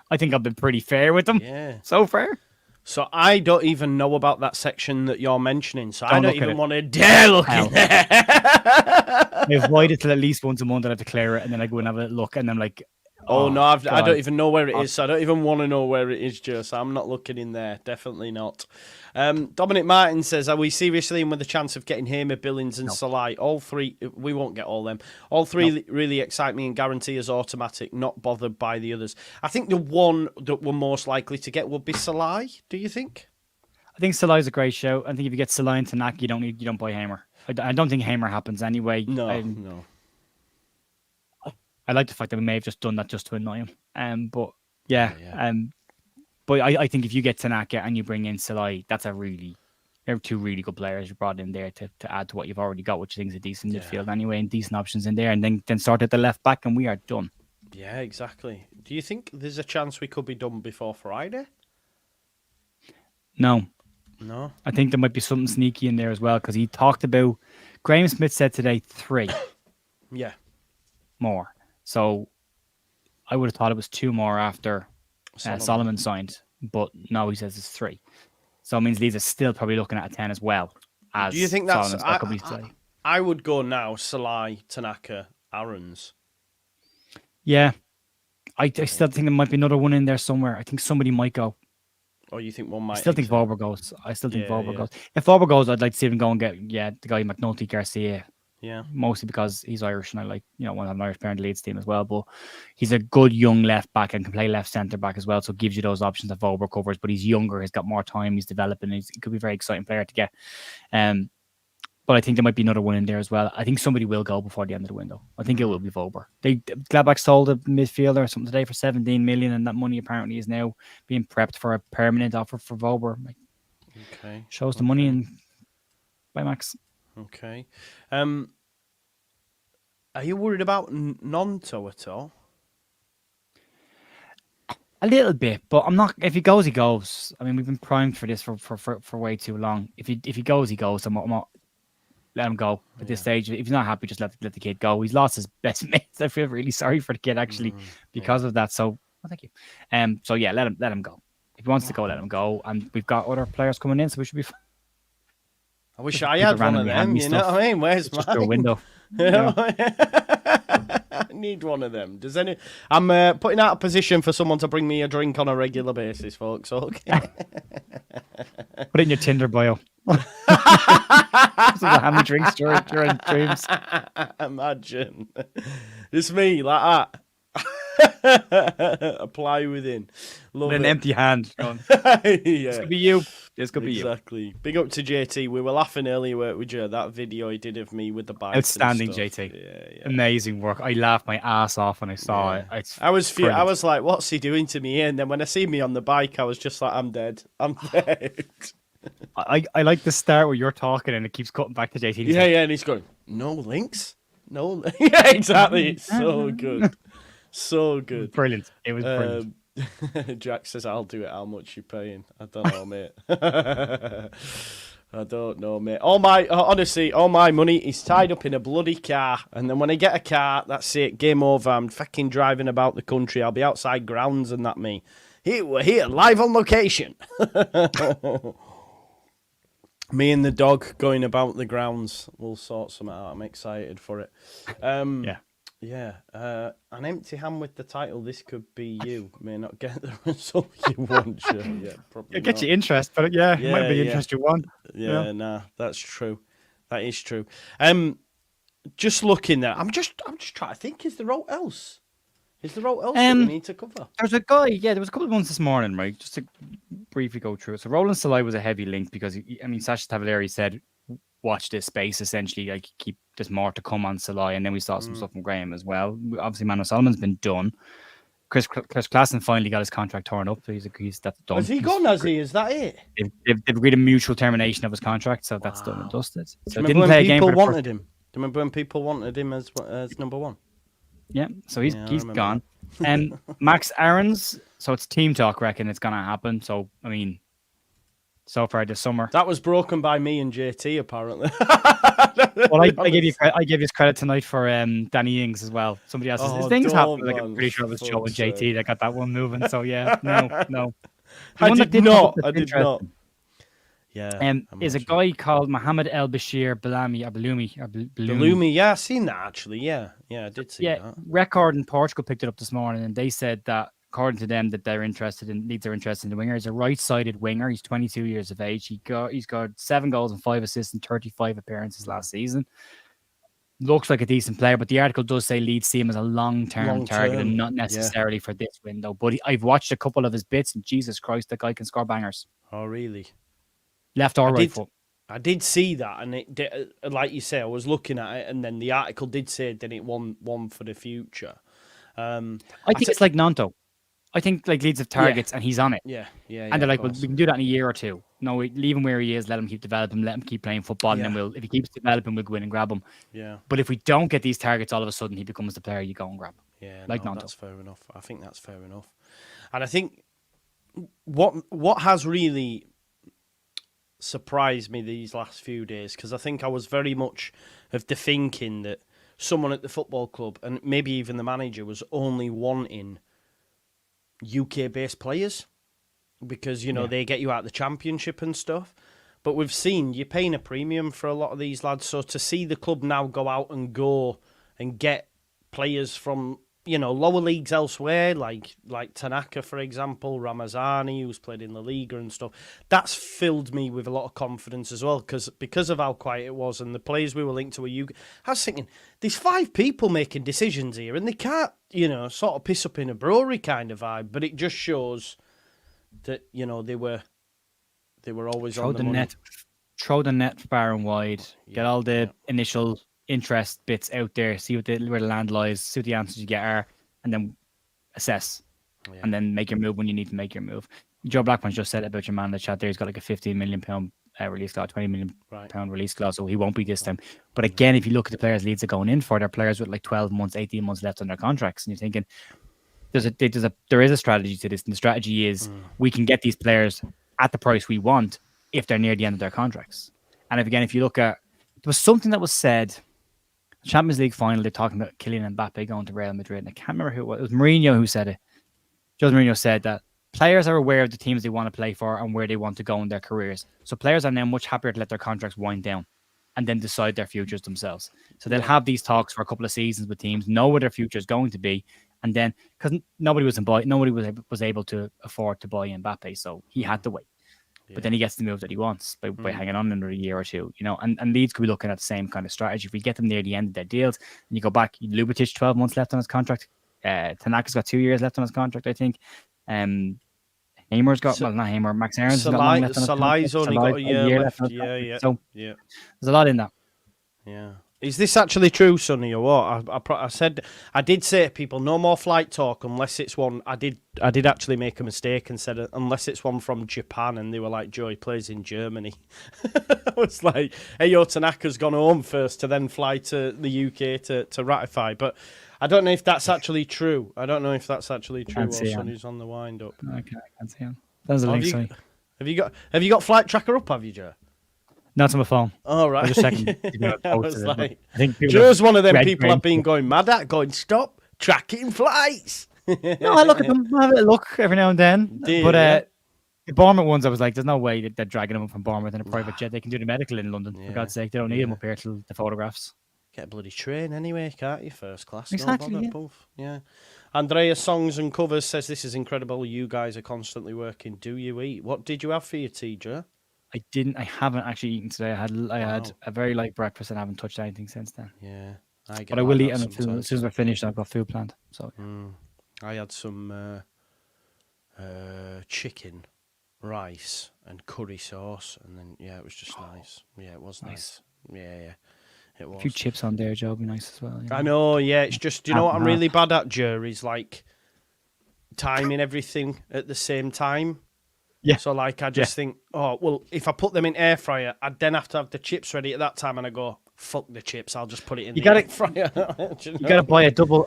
Speaker 2: I think I've been pretty fair with them so far.
Speaker 1: So I don't even know about that section that you're mentioning. So I don't even want to dare look in there.
Speaker 2: I avoid it till at least once a month and I declare it. And then I go and have a look. And I'm like,
Speaker 1: Oh, no, I don't even know where it is, so I don't even want to know where it is, Joe, so I'm not looking in there. Definitely not. Dominic Martin says, are we seriously in with the chance of getting Hamer, Billings and Salai? All three, we won't get all them. All three really excite me and guarantee us automatic, not bothered by the others. I think the one that we're most likely to get would be Salai, do you think?
Speaker 2: I think Salai's a great show. I think if you get Salai and Tanaka, you don't buy Hamer. I don't think Hamer happens anyway.
Speaker 1: No.
Speaker 2: I like the fact that we may have just done that just to annoy him. But I think if you get Tanaka and you bring in Salai, they're two really good players you brought in there to add to what you've already got, which I think is a decent midfield anyway, and decent options in there, and then start at the left back, and we are done.
Speaker 1: Yeah, exactly. Do you think there's a chance we could be done before Friday?
Speaker 2: No.
Speaker 1: I
Speaker 2: think there might be something sneaky in there as well, because he talked about, Graham Smith said today 3.
Speaker 1: Yeah.
Speaker 2: More. So I would have thought it was 2 more after Solomon signed, but no, he says it's 3. So it means Leeds are still probably looking at a 10 as well.
Speaker 1: Do you think that's... I would go now, Salai, Tanaka, Aarons.
Speaker 2: Yeah. I still think there might be another one in there somewhere. I think somebody might go.
Speaker 1: Or you think one might...
Speaker 2: I still think Vauber goes. goes. If Vauber goes, I'd like to see him go and get the guy McNulty Garcia.
Speaker 1: Yeah,
Speaker 2: mostly because he's Irish and I want to have an Irish player in the Leeds team as well. But he's a good young left back and can play left centre back as well. So it gives you those options that Vauber covers. But he's younger, he's got more time, he's developing. He could be a very exciting player to get. But I think there might be another one in there as well. I think somebody will go before the end of the window. I think it will be Vauber. Gladbach sold a midfielder or something today for 17 million, and that money apparently is now being prepped for a permanent offer for Vauber.
Speaker 1: Okay,
Speaker 2: shows the money and by Max.
Speaker 1: Okay. Are you worried about Nonto at all?
Speaker 2: A little bit, but I'm not. If he goes, he goes. I mean, we've been primed for this for way too long. If he goes, he goes. I'm not let him go at this stage. If he's not happy, just let the kid go. He's lost his best mates. I feel really sorry for the kid actually because of that. So thank you. So yeah, let him go. If he wants to go, let him go. And we've got other players coming in, so we should be fine.
Speaker 1: I wish I had one of them, you know what I mean? Where's mine?
Speaker 2: Just through a window.
Speaker 1: need one of them. I'm putting out a position for someone to bring me a drink on a regular basis, folks. Okay.
Speaker 2: Put it in your Tinder bio. How many drinks during dreams?
Speaker 1: Imagine. It's me, like that. Apply within. Love
Speaker 2: With an
Speaker 1: it.
Speaker 2: empty hand. Going,
Speaker 1: Yeah.
Speaker 2: This could be you. This could be you.
Speaker 1: Exactly. Big up to JT. We were laughing earlier with you. That video he did of me with the bike.
Speaker 2: Outstanding, JT.
Speaker 1: Yeah.
Speaker 2: Amazing work. I laughed my ass off when I saw it.
Speaker 1: I was like, what's he doing to me here? And then when I see me on the bike, I was just like, I'm dead. I'm dead.
Speaker 2: I like the start where you're talking and it keeps cutting back to JT.
Speaker 1: And he's going, no links? No. Yeah, exactly. It's so good. So good.
Speaker 2: Brilliant. It was brilliant.
Speaker 1: Jack says, I'll do it. How much you paying? I don't know, mate. I don't know, mate. Honestly, all my money is tied up in a bloody car. And then when I get a car, that's it. Game over. I'm fucking driving about the country. I'll be outside grounds and that me. We're here, live on location. Me and the dog going about the grounds. We'll sort something out. I'm excited for it. Yeah. An empty hand with the title, this could be you. May not get the result you want, sure. Yeah, probably.
Speaker 2: It gets you interest, but it might be interest you want.
Speaker 1: Yeah, nah, that's true. That is true. Just looking there, I'm just trying to think, is there aught else? Is there aught else that we need to cover?
Speaker 2: There's a guy, there was a couple of ones this morning, right? Just to briefly go through it. So Roland Salai was a heavy link because, Sasha Tavaleri said, watch this space, essentially, like, there's more to come on Salai, and then we saw some stuff from Graham as well. Obviously, Mano Solomon's been done. Chris Klassen finally got his contract torn up. He's that's done.
Speaker 1: Has he gone, has he? Is that it?
Speaker 2: They've agreed a mutual termination of his contract, so that's done and dusted. So
Speaker 1: didn't play a game for wanted him? Do you remember when people wanted him as number one?
Speaker 2: Yeah, so he's gone. And Max Aarons, so it's team talk, reckon it's going to happen. So, so far this summer.
Speaker 1: That was broken by me and JT, apparently.
Speaker 2: Well, I gave you credit tonight for Danny Ings as well. Somebody else's things happened. Like, I'm pretty sure it was Joe and JT that got that one moving. So yeah, no.
Speaker 1: I did not. Yeah.
Speaker 2: Is a guy called Mohammed El Bashir Balumi.
Speaker 1: Balumi, yeah, I've seen that actually. Yeah, I did see that.
Speaker 2: Record in Portugal picked it up this morning, and they said that according to them that Leeds are interested in the winger. He's a right-sided winger. He's 22 years of age. He's got 7 goals and 5 assists in 35 appearances last season. Looks like a decent player, but the article does say Leeds see him as a long-term target and not necessarily for this window. But I've watched a couple of his bits, and Jesus Christ, that guy can score bangers.
Speaker 1: Oh, really?
Speaker 2: Left or right foot.
Speaker 1: I did see that, and it did, like you say, I was looking at it, and then the article did say that it won for the future.
Speaker 2: I think it's like Nanto. I think like Leeds have targets and he's on it.
Speaker 1: Yeah.
Speaker 2: And they're like, well, we can do that in a year or two. No, leave him where he is, let him keep developing, let him keep playing football, and then if he keeps developing, we'll go in and grab him.
Speaker 1: Yeah.
Speaker 2: But if we don't get these targets, all of a sudden he becomes the player you go and grab.
Speaker 1: Yeah,
Speaker 2: like Nanto.
Speaker 1: That's fair enough. I think that's fair enough. And I think what has really surprised me these last few days, because I think I was very much of the thinking that someone at the football club and maybe even the manager was only wanting UK-based players because, they get you out of the championship and stuff. But we've seen you're paying a premium for a lot of these lads. So to see the club now go out and get players from, lower leagues elsewhere, like Tanaka, for example, Ramazani, who's played in La Liga and stuff, that's filled me with a lot of confidence as well, because of how quiet it was and the players we were linked to were UK. I was thinking, there's 5 people making decisions here and they can't, sort of piss up in a brewery kind of vibe, but it just shows that, they were always on the money.
Speaker 2: Throw the net far and wide, get all the initial interest bits out there, see where the land lies, see what the answers you get are, and then assess, and then make your move when you need to make your move. Joe Blackman's just said about your man in the chat there, he's got like a £15 million release clause, £20 million release clause, so he won't be this time. But again, if you look at the players Leeds are going in for, they're players with like 12 months, 18 months left on their contracts, and you're thinking, there is a strategy to this, and the strategy is we can get these players at the price we want if they're near the end of their contracts. And if you look at, there was something that was said, Champions League final, they're talking about Kylian Mbappe going to Real Madrid, and I can't remember who it was. It was Mourinho who said it. Jose Mourinho said that players are aware of the teams they want to play for and where they want to go in their careers. So players are now much happier to let their contracts wind down and then decide their futures themselves. So they'll have these talks for a couple of seasons with teams, know what their future is going to be, and then because nobody was able to afford to buy Mbappe, so he had to wait. But then he gets the move that he wants by hanging on another year or two, and Leeds could be looking at the same kind of strategy. If we get them near the end of their deals, and you go back, Lubitich 12 months left on his contract, Tanaka's got 2 years left on his contract, I think. Hamer's got not Hamer, Max Aaron's got long left on his contract.
Speaker 1: Salai's only got a year left.
Speaker 2: So there's a lot in that.
Speaker 1: Yeah. Is this actually true, Sonny, or what? I did say to people, no more flight talk unless it's one. I did actually make a mistake and said unless it's one from Japan, and they were like, Joey plays in Germany. I was like, hey, yo, Tanaka's gone home first to then fly to the UK to ratify. But I don't know if that's actually true. Or Sonny's on the wind up.
Speaker 2: Okay, I can't see him. That's a link, Sonny.
Speaker 1: Have you got Flight Tracker up? Have you, Joe?
Speaker 2: Not on my phone.
Speaker 1: Oh, right.
Speaker 2: I was just checking.
Speaker 1: I think Joe's one of them people I've been going mad at, going, stop tracking flights.
Speaker 2: No, I look at them. I have a look every now and then. The Bournemouth ones, I was like, there's no way that they're dragging them from Bournemouth in a private jet. They can do the medical in London, for God's sake. They don't need them up here till the photographs.
Speaker 1: Get a bloody train anyway, can't you? First class.
Speaker 2: Exactly,
Speaker 1: Yeah. Andrea Songs and Covers says, this is incredible. You guys are constantly working. Do you eat? What did you have for your tea, Joe? I haven't actually eaten today. I had a very light breakfast and I haven't touched anything since then. Yeah.
Speaker 2: But I will eat, and as soon as we're finished, I've got food planned. So
Speaker 1: I had some chicken, rice, and curry sauce, and then it was just nice. Yeah, it was nice. Yeah. It was.
Speaker 2: A few chips on there, Joe, would be nice as well.
Speaker 1: I know, yeah. It's just, you know what I'm really bad at, Joe, is like timing everything at the same time.
Speaker 2: Yeah.
Speaker 1: So, like, I just think, oh, well, if I put them in air fryer, I'd then have to have the chips ready at that time, and I go, fuck the chips, I'll just put it in the air fryer.
Speaker 2: You got to buy a double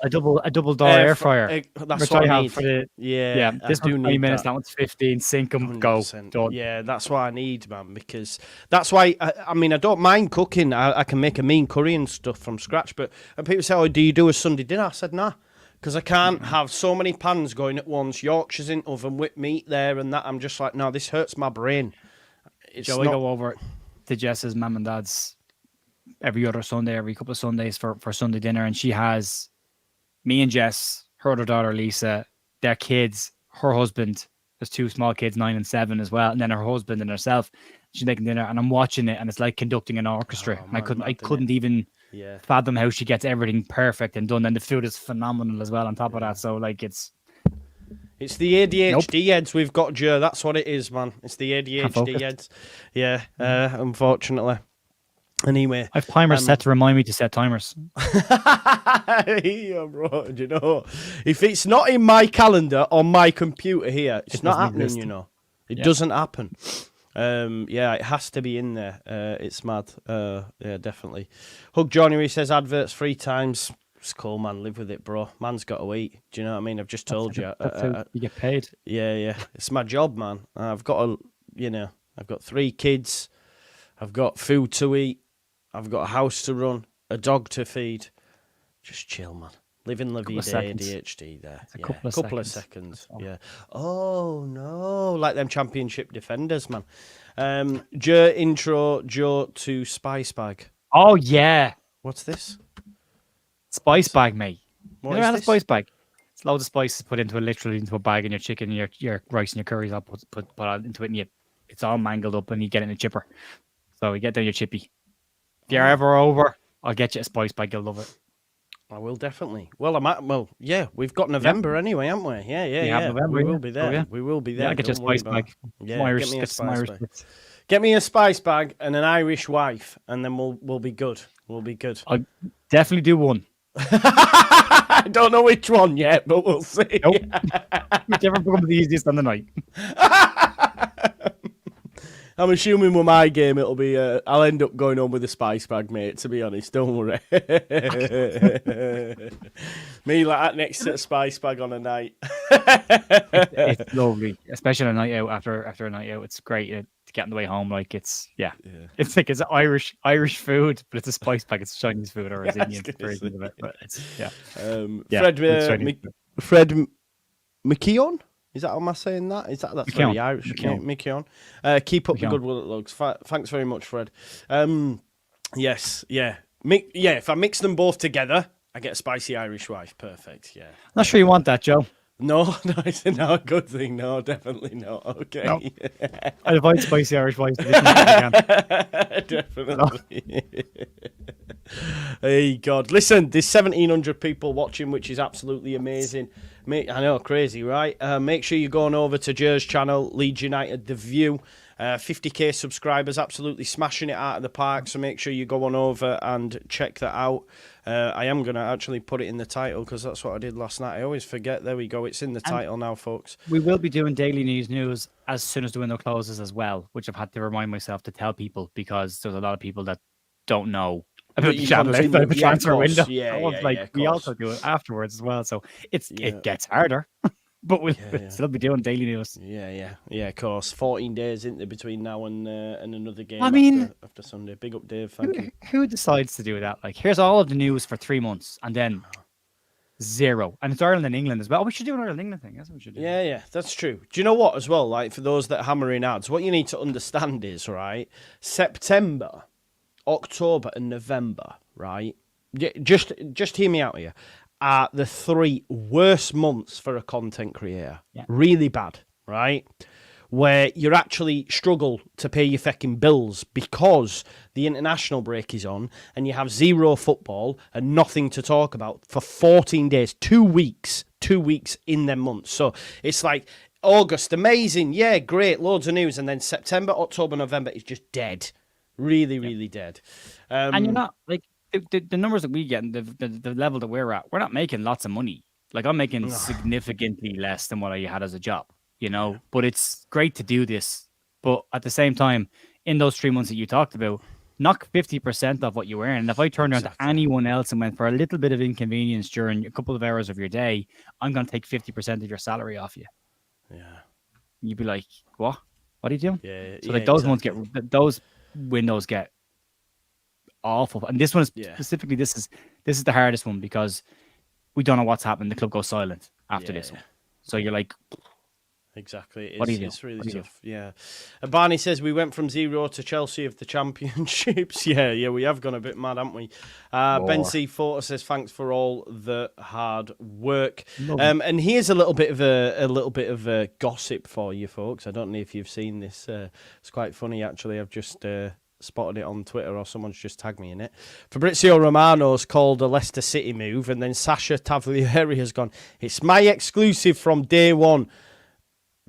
Speaker 2: door air fryer.
Speaker 1: That's what I need.
Speaker 2: This one's 20 minutes, that one's 15. Sync them, go. Done.
Speaker 1: Yeah, that's what I need, man, because that's why, I mean, I don't mind cooking. I can make a mean curry and stuff from scratch, but people say, oh, do you do a Sunday dinner? I said, nah. Because I can't have so many pans going at once, Yorkshire's in oven, whipped meat there and that. I'm just like, no, this hurts my brain.
Speaker 2: Joey go over to Jess's mum and dad's every other Sunday, every couple of Sundays for Sunday dinner. And she has me and Jess, her other daughter, Lisa, their kids, her husband. There's 2 small kids, 9 and 7 as well. And then her husband and herself. She's making dinner and I'm watching it and it's like conducting an orchestra. Oh, and I couldn't even fathom how she gets everything perfect and done. And the food is phenomenal as well on top of that. So like it's
Speaker 1: the ADHD heads we've got, Joe. That's what it is, man. It's the ADHD heads. Yeah, unfortunately. Anyway,
Speaker 2: I've timers set to remind me to set timers.
Speaker 1: Yeah, bro, you know, if it's not in my calendar on my computer here, it's not happening. Exist. You know, it doesn't happen. It has to be in there. It's mad. Yeah, definitely. Hug Johnny, he says adverts 3 times. It's cool, man. Live with it, bro. Man's got to eat. Do you know what I mean? I've just told you.
Speaker 2: You get paid.
Speaker 1: Yeah. It's my job, man. I've got I've got 3 kids. I've got food to eat. I've got a house to run, a dog to feed. Just chill, man. Living la vida, ADHD there.
Speaker 2: A couple of
Speaker 1: seconds. Yeah. Oh, no. Like them championship defenders, man. Intro Joe to Spice Bag.
Speaker 2: Oh, yeah.
Speaker 1: What's this?
Speaker 2: Spice Bag, mate.
Speaker 1: What is this?
Speaker 2: A spice bag? It's loads of spices put into a bag, and your chicken, your rice and your curries all put into it, and it's all mangled up, and you get it in a chipper. So you get down your chippy. If you're ever over, I'll get you a spice bag. You'll love it.
Speaker 1: I will definitely. Well, we've got November anyway, haven't we? Yeah.
Speaker 2: November,
Speaker 1: we will be there.
Speaker 2: Oh, yeah.
Speaker 1: We will be there.
Speaker 2: I'll get you a spice bag.
Speaker 1: Yeah, get me a spice bag. Get me a spice bag and an Irish wife, and then we'll be good. We'll be good.
Speaker 2: I'll definitely do one.
Speaker 1: I don't know which one yet, but we'll see.
Speaker 2: Nope. Whichever becomes the easiest on the night.
Speaker 1: I'm assuming with my game, it'll be. I'll end up going on with a spice bag, mate. To be honest, don't worry. Me like that next to a spice bag on a night.
Speaker 2: It's lovely, especially on a night out. After a night out, it's great to get on the way home. Like it's like it's Irish food, but it's a spice bag. It's Chinese food or it's Indian version of it. But it's
Speaker 1: Fred McKeown. Is that, am I saying that? That's McKeown. Very Irish. McKeown. Keep up the good work, Lugs. Thanks very much, Fred. Yes, yeah. If I mix them both together, I get a spicy Irish wife. Perfect, yeah.
Speaker 2: Not sure you want that, Joe.
Speaker 1: No, it's not a good thing. No, definitely not. Okay.
Speaker 2: No. I'd avoid spicy Irish wives if I can.
Speaker 1: Definitely. Hey, God. Listen, there's 1,700 people watching, which is absolutely amazing. I know, crazy, right? Make sure you're going over to Jer's channel, Leeds United, The View. 50k subscribers, absolutely smashing it out of the park. So make sure you go on over and check that out. I am going to actually put it in the title because that's what I did last night. I always forget. There we go. It's in the title now, folks.
Speaker 2: We will be doing daily news as soon as the window closes as well, which I've had to remind myself to tell people because there's a lot of people that don't know about the channel outside the transfer window. We also do it afterwards as well. So it gets harder. But we'll still be doing daily news.
Speaker 1: Yeah, of course. 14 days in there between now and another game after Sunday. Big up, Dave. Thank you.
Speaker 2: Who decides to do that? Like, here's all of the news for 3 months and then zero. And it's Ireland and England as well. We should do an Ireland England thing. That's what we should do.
Speaker 1: Yeah, that's true. Do you know what, as well? Like, for those that are hammering ads, what you need to understand is, right, September, October, and November, right? Just hear me out here. Are the 3 worst months for a content creator. Yeah. Really bad, right? Where you actually struggle to pay your fucking bills because the international break is on and you have 0 football and nothing to talk about for 14 days, 2 weeks in them months. So it's like August, amazing, yeah, great, loads of news. And then September, October, November is just dead. Really dead.
Speaker 2: And you're not, like, the numbers that we get and the level that we're at, we're not making lots of money. Like, I'm making significantly less than what I had as a job, you know? But it's great to do this. But at the same time, in those 3 months that you talked about, knock 50% off what you earn. And if I turned around to anyone else and went for a little bit of inconvenience during a couple of hours of your day, I'm going to take 50% of your salary off you.
Speaker 1: Yeah.
Speaker 2: You'd be like, what? What are you doing?
Speaker 1: Yeah.
Speaker 2: So like those ones those windows get awful. And this one is specifically, this is the hardest one because we don't know what's happening. The club goes silent after this one. So you're like,
Speaker 1: exactly. It's really tough. Yeah. Barney says we went from 0 to Chelsea of the championships. Yeah, we have gone a bit mad, haven't we? Ben C. Forter says thanks for all the hard work. And here's a little bit of a gossip for you folks. I don't know if you've seen this. It's quite funny actually. I've just spotted it on Twitter or someone's just tagged me in it. Fabrizio Romano's called a Leicester City move, and then Sasha Tavolieri has gone, it's my exclusive from day one.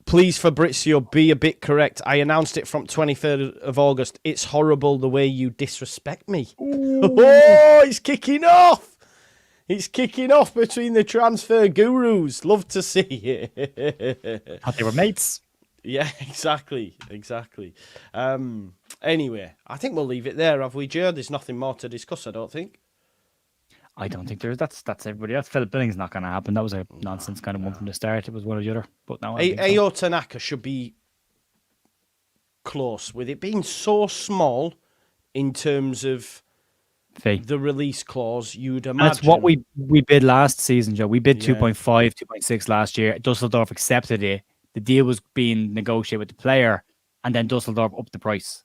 Speaker 1: Please, Fabrizio, be a bit correct. I announced it from 23rd of August. It's horrible the way you disrespect me. Oh, it's kicking off. It's kicking off between the transfer gurus. Love to see it.
Speaker 2: Thought they were mates.
Speaker 1: Yeah, exactly. Anyway, I think we'll leave it there, have we, Joe? There's nothing more to discuss, I don't think.
Speaker 2: I don't think there is. That's everybody else. Philip Billings not going to happen. That was a nonsense kind of one from the start. It was one or the other. But now
Speaker 1: Ayo Tanaka should be close with it being so small in terms of the release clause. You'd imagine.
Speaker 2: And that's what we bid last season, Joe. We bid 2.5, 2.6 last year. Dusseldorf accepted it. The deal was being negotiated with the player, and then Dusseldorf upped the price,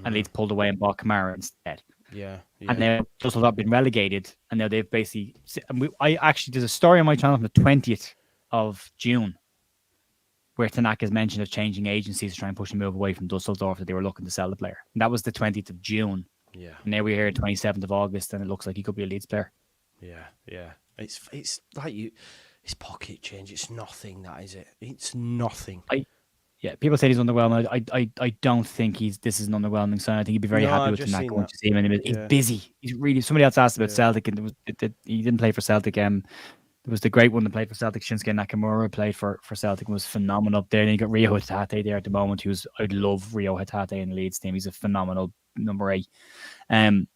Speaker 2: and Leeds pulled away and bought Kamara instead.
Speaker 1: Yeah.
Speaker 2: And now Dusseldorf been relegated, and now they've basically. There's a story on my channel from the 20th of June, where Tanaka has mentioned of changing agencies to try and push a move away from Dusseldorf that they were looking to sell the player. And that was the 20th of June.
Speaker 1: Yeah.
Speaker 2: And now we're here 27th of August, and it looks like he could be a Leeds player.
Speaker 1: Yeah. It's like it's pocket change. It's nothing, that is it. It's nothing.
Speaker 2: People say he's underwhelming. I don't think this is an underwhelming sign. I think he'd be very happy with Tanaka once you see him. He's busy. He's really. Somebody else asked about Celtic, and he didn't play for Celtic. There was the great one that played for Celtic. Shinsuke Nakamura played for Celtic and was phenomenal up there. And you got Rio Hatate there at the moment. I'd love Rio Hatate in the Leeds team. He's a phenomenal number 8. And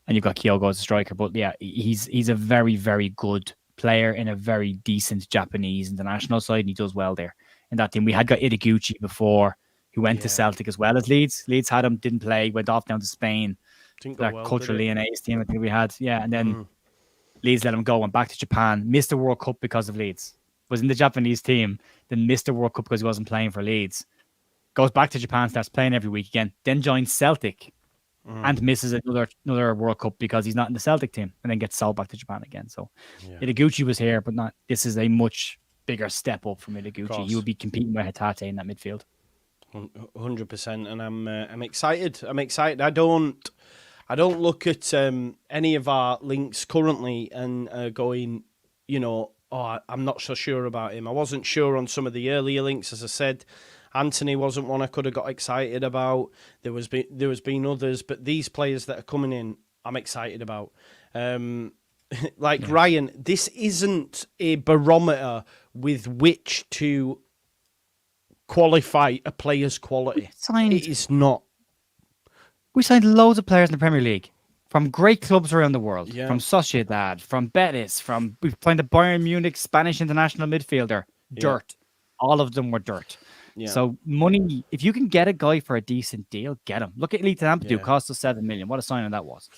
Speaker 2: you've got Kyogo as a striker. But yeah, he's a very, very good player in a very decent Japanese international side, and he does well there in that team. We had got Ideguchi before, who went to Celtic as well as Leeds. Leeds had him, didn't play, went off down to Spain. That culturally an A's team I think we had. Yeah, and then Leeds let him go, went back to Japan, missed the World Cup because of Leeds. Was in the Japanese team, then missed the World Cup because he wasn't playing for Leeds. Goes back to Japan, starts playing every week again, then joins Celtic. and misses another World Cup because he's not in the Celtic team, and then gets sold back to Japan again. So Ideguchi was here, but not. This is a much bigger step up from Ideguchi. He would be competing with Hatate in that midfield.
Speaker 1: 100%, and I'm excited. I don't look at any of our links currently and going, I'm not so sure about him. I wasn't sure on some of the earlier links, as I said. Anthony wasn't one I could have got excited about. There was been others, but these players that are coming in, I'm excited about. Ryan, this isn't a barometer with which to qualify a player's quality. It is not.
Speaker 2: We signed loads of players in the Premier League from great clubs around the world, from Sociedad, from Betis, we've played the Bayern Munich Spanish international midfielder. Dirt. All of them were dirt. Yeah. So money, if you can get a guy for a decent deal, get him. Look at Elite Ampadu, cost us 7 million. What a signing that was.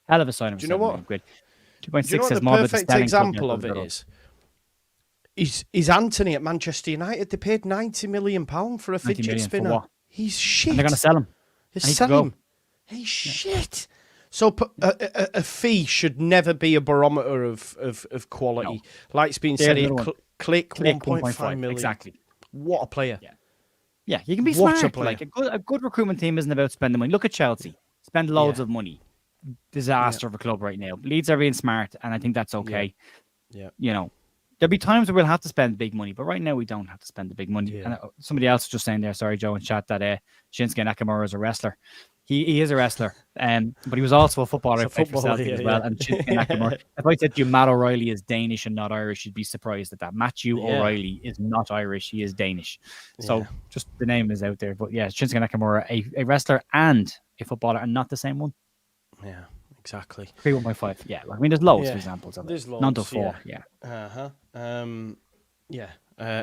Speaker 2: Hell of a signing. Do you know what? 2.6 says more.
Speaker 1: The perfect example of it is Anthony at Manchester United. They paid £90 million for a fidget spinner. He's shit.
Speaker 2: And they're going to sell him.
Speaker 1: Sell him. He's shit. So a fee should never be a barometer of quality. No. Like it's been said here, Click 1.5 million.
Speaker 2: Exactly.
Speaker 1: What a player.
Speaker 2: Yeah, you can be smart. Like a good recruitment team isn't about spending money. Look at Chelsea. Spend loads of money. Disaster of a club right now. Leeds are being smart, and I think that's okay. Yeah. There'll be times where we'll have to spend big money, but right now we don't have to spend the big money. And somebody else was just saying there, sorry, Joe, in chat, that Shinsuke Nakamura is a wrestler. He is a wrestler, but he was also a footballer for Celtic as well. And Shinsuke Nakamura, if I said to you Matt O'Reilly is Danish and not Irish, you'd be surprised at that. Matthew O'Reilly is not Irish, he is Danish. So just the name is out there. But Shinsuke Nakamura, a wrestler and a footballer, and not the same one.
Speaker 1: Yeah, exactly.
Speaker 2: 1.5. Yeah, there's loads of examples of it.
Speaker 1: There's loads.
Speaker 2: None to 4.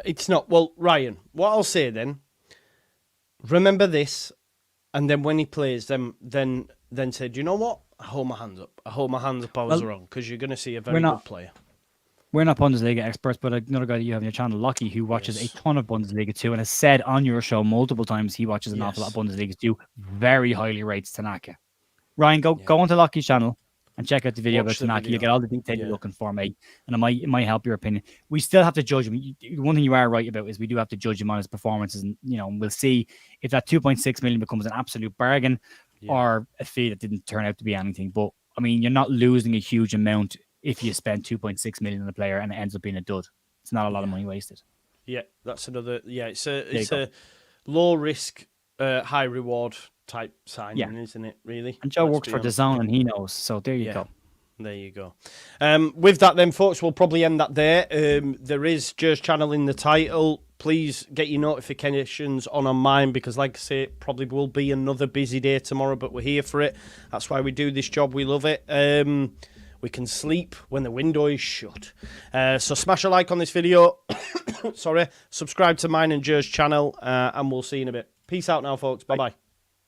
Speaker 1: It's not. Well, Ryan, what I'll say then, remember this, and then when he plays, then say, do you know what? I hold my hands up. I was wrong, because you're going to see a very good player.
Speaker 2: We're not Bundesliga experts, but another guy that you have on your channel, Lockie, who watches a ton of Bundesliga 2 and has said on your show multiple times he watches an awful lot of Bundesliga 2, very highly rates Tanaka. Ryan, go onto Lockie's channel and check out the video about Tanaka. You'll get all the detail you're looking for, mate. And it might help your opinion. We still have to judge him. One thing you are right about is we do have to judge him on his performances. And, we'll see if that 2.6 million becomes an absolute bargain or a fee that didn't turn out to be anything. But, you're not losing a huge amount if you spend 2.6 million on a player and it ends up being a dud. It's not a lot of money wasted.
Speaker 1: Yeah, that's another... Yeah, it's a low risk, high reward type signing, isn't it, really?
Speaker 2: And Joe works for DAZN and he knows, so there you go.
Speaker 1: There you go. With that then, folks, we'll probably end that there. There is JUST Channel in the title. Please get your notifications on mine, because like I say, it probably will be another busy day tomorrow, but we're here for it. That's why we do this job. We love it. We can sleep when the window is shut. So smash a like on this video. Sorry. Subscribe to mine and JUST Channel, and we'll see you in a bit. Peace out now, folks. Bye-bye.